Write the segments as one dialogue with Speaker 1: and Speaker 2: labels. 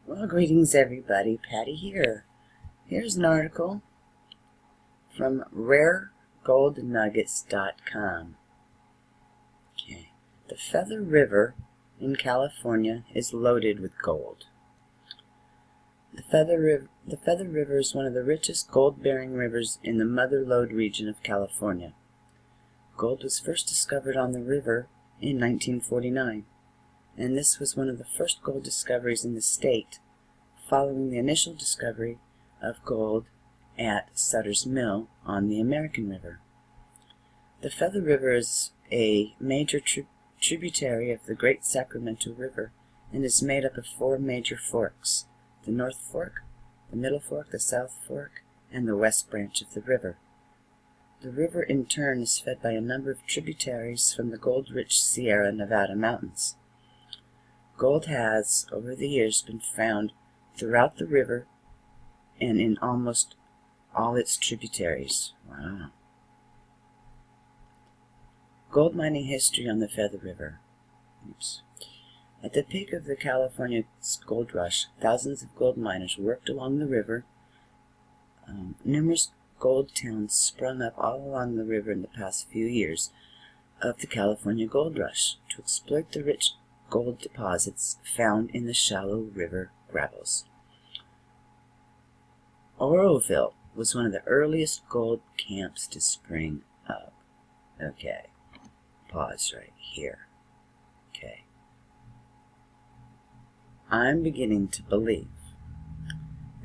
Speaker 1: Well, greetings everybody, Patty here. Here's an article from raregoldnuggets.com. Okay. The Feather River in California is loaded with gold. The Feather River is one of the richest gold-bearing rivers in the Mother Lode region of California. Gold was first discovered on the river in 1949, and this was one of the first gold discoveries in the state, following the initial discovery of gold at Sutter's Mill on the American River. The Feather River is a major tributary of the Great Sacramento River and is made up of four major forks: the North Fork, the Middle Fork, the South Fork, and the West Branch of the river. The river in turn is fed by a number of tributaries from the gold-rich Sierra Nevada mountains. Gold has, over the years, been found throughout the river and in almost all its tributaries. Wow. Gold mining history on the Feather River. Oops. At the peak of the California gold rush, thousands of gold miners worked along the river. Numerous gold towns sprung up all along the river in the past few years of the California gold rush to exploit the rich gold deposits found in the shallow river gravels. Oroville was one of the earliest gold camps to spring up. Okay, pause right here. Okay. I'm beginning to believe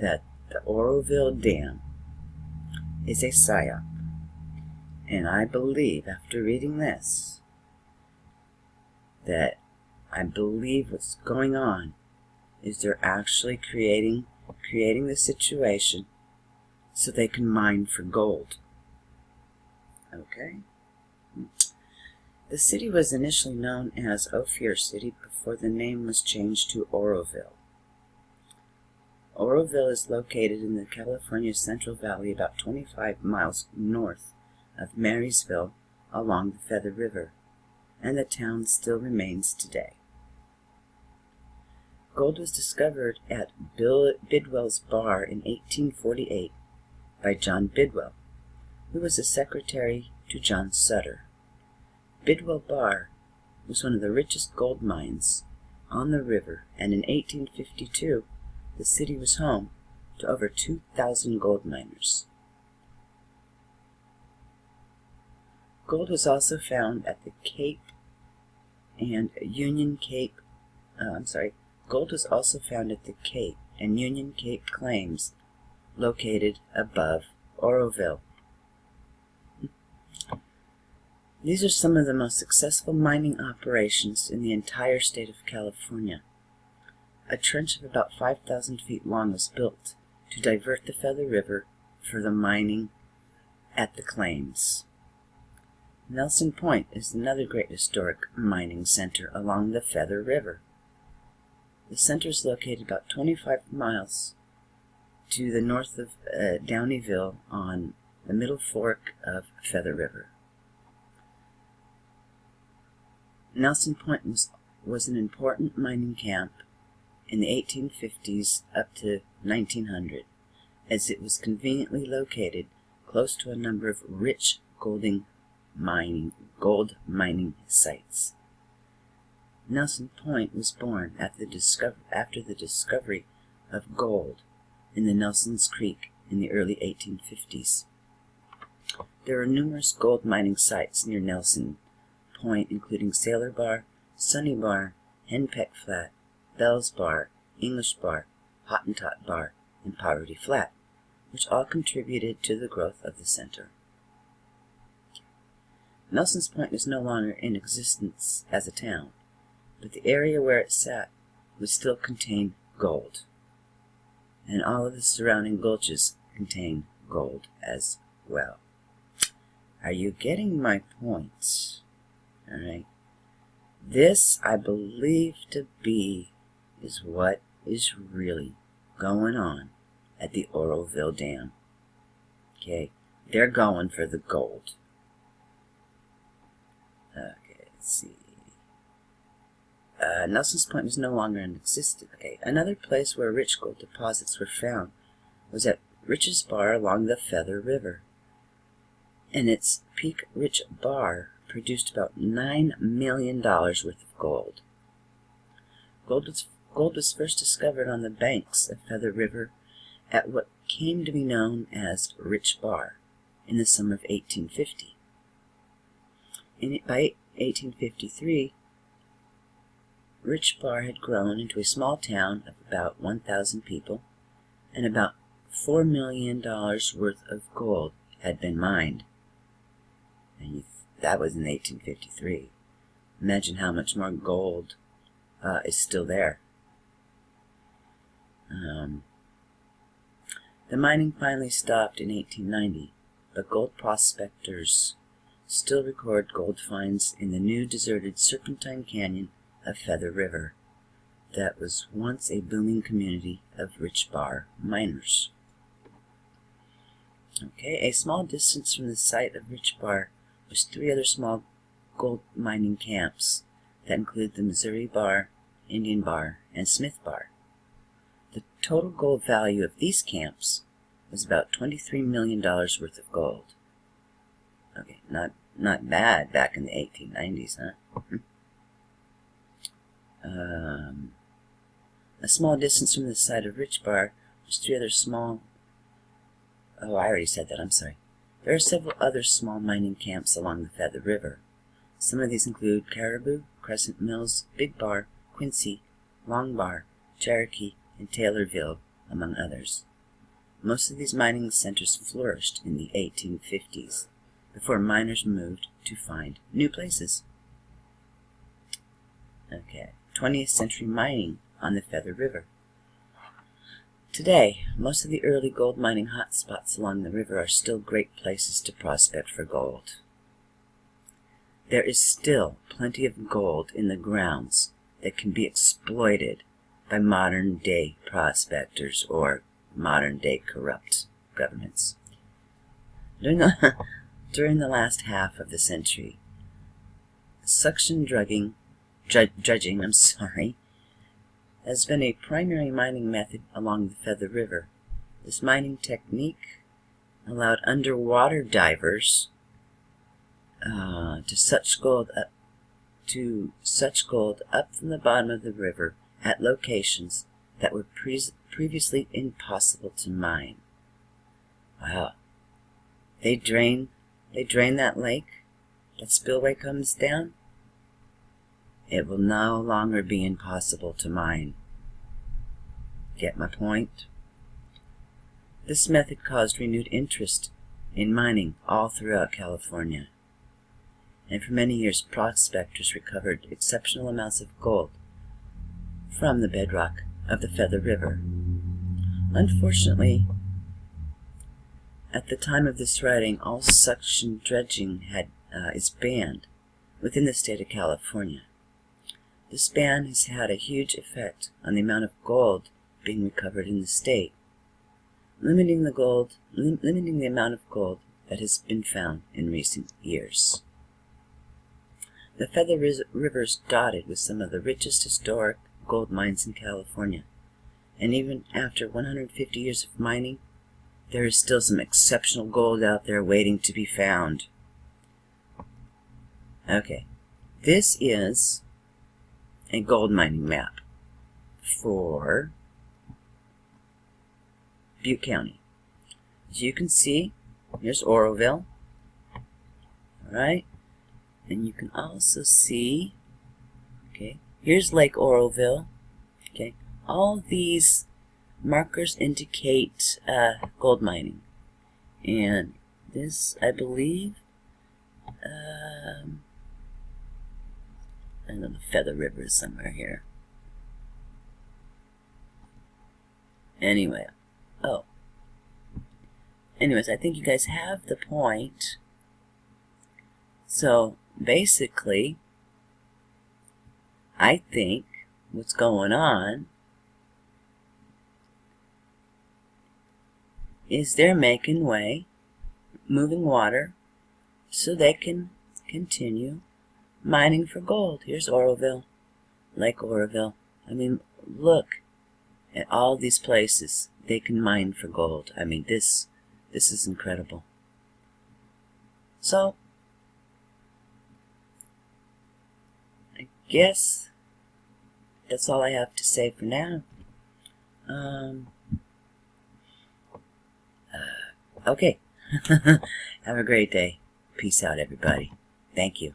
Speaker 1: that the Oroville Dam is a Psyop, and I believe, after reading this, that I believe what's going on is they're actually creating the situation so they can mine for gold. Okay? The city was initially known as Ophir City before the name was changed to Oroville. Oroville is located in the California Central Valley about 25 miles north of Marysville along the Feather River, and the town still remains today. Gold was discovered at Bidwell's Bar in 1848 by John Bidwell, who was a secretary to John Sutter. Bidwell Bar was one of the richest gold mines on the river, and in 1852 the city was home to over 2,000 gold miners. Gold was also found at the Cape and Union Cape. Gold was also found at the Cape and Union Cape claims located above Oroville. These are some of the most successful mining operations in the entire state of California. A trench of about 5,000 feet long was built to divert the Feather River for the mining at the claims. Nelson Point is another great historic mining center along the Feather River. The center is located about 25 miles to the north of Downeyville on the Middle Fork of Feather River. Nelson Point was an important mining camp in the 1850s up to 1900, as it was conveniently located close to a number of rich gold mining sites. Nelson Point was born after the discovery of gold in the Nelson's Creek in the early 1850s. There are numerous gold mining sites near Nelson Point, including Sailor Bar, Sunny Bar, Henpeck Flat, Bell's Bar, English Bar, Hottentot Bar, and Poverty Flat, which all contributed to the growth of the center. Nelson's Point is no longer in existence as a town, but the area where it sat would still contain gold, and all of the surrounding gulches contain gold as well. Are you getting my point? Alright. This, I believe to be, is what is really going on at the Oroville Dam. Okay, they're going for the gold. Okay, let's see. Nelson's Point was no longer in existence. Okay, another place where rich gold deposits were found was at Rich's Bar along the Feather River. And its peak Rich Bar produced about $9 million worth of gold. Gold was first discovered on the banks of Feather River at what came to be known as Rich Bar in the summer of 1850. By 1853, Rich Bar had grown into a small town of about 1,000 people, and about $4 million worth of gold had been mined. And that was in 1853. Imagine how much more gold is still there. The mining finally stopped in 1890, but gold prospectors still record gold finds in the new deserted Serpentine Canyon of Feather River that was once a booming community of Rich Bar miners. Okay, a small distance from the site of Rich Bar was 3 other small gold mining camps that include the Missouri Bar, Indian Bar, and Smith Bar. The total gold value of these camps was about $23 million worth of gold. Okay, not bad back in the 1890s, huh? A small distance from the site of Rich Bar was 3 other small... Oh, I already said that, I'm sorry. There are several other small mining camps along the Feather River. Some of these include Caribou, Crescent Mills, Big Bar, Quincy, Long Bar, Cherokee, and Taylorville, among others. Most of these mining centers flourished in the 1850s, before miners moved to find new places. Okay, 20th century mining on the Feather River. Today, most of the early gold mining hotspots along the river are still great places to prospect for gold. There is still plenty of gold in the grounds that can be exploited by modern-day prospectors or modern-day corrupt governments. During the last half of the century, suction dredging, has been a primary mining method along the Feather River. This mining technique allowed underwater divers to such gold up from the bottom of the river at locations that were previously impossible to mine. Wow. They drain that lake, that spillway comes down, it will no longer be impossible to mine. Get my point? This method caused renewed interest in mining all throughout California, and for many years prospectors recovered exceptional amounts of gold from the bedrock of the Feather River. Unfortunately, at the time of this writing, all suction dredging is banned within the state of California. This ban has had a huge effect on the amount of gold being recovered in the state, limiting the amount of gold that has been found in recent years. The Feather River is dotted with some of the richest historic gold mines in California, and even after 150 years of mining, there is still some exceptional gold out there waiting to be found. Okay, this is a gold mining map for Butte County. As you can see, here's Oroville. Alright, and you can also see, okay, here's Lake Oroville. Okay, all these markers indicate gold mining. And this, I believe, I know the Feather River is somewhere here. Anyways, I think you guys have the point. So, basically, I think what's going on is they're making way, moving water, so they can continue mining for gold. Here's Oroville. like Oroville. I mean, look at all these places they can mine for gold. I mean, this is incredible. So, I guess that's all I have to say for now. Okay. Have a great day. Peace out, everybody. Thank you.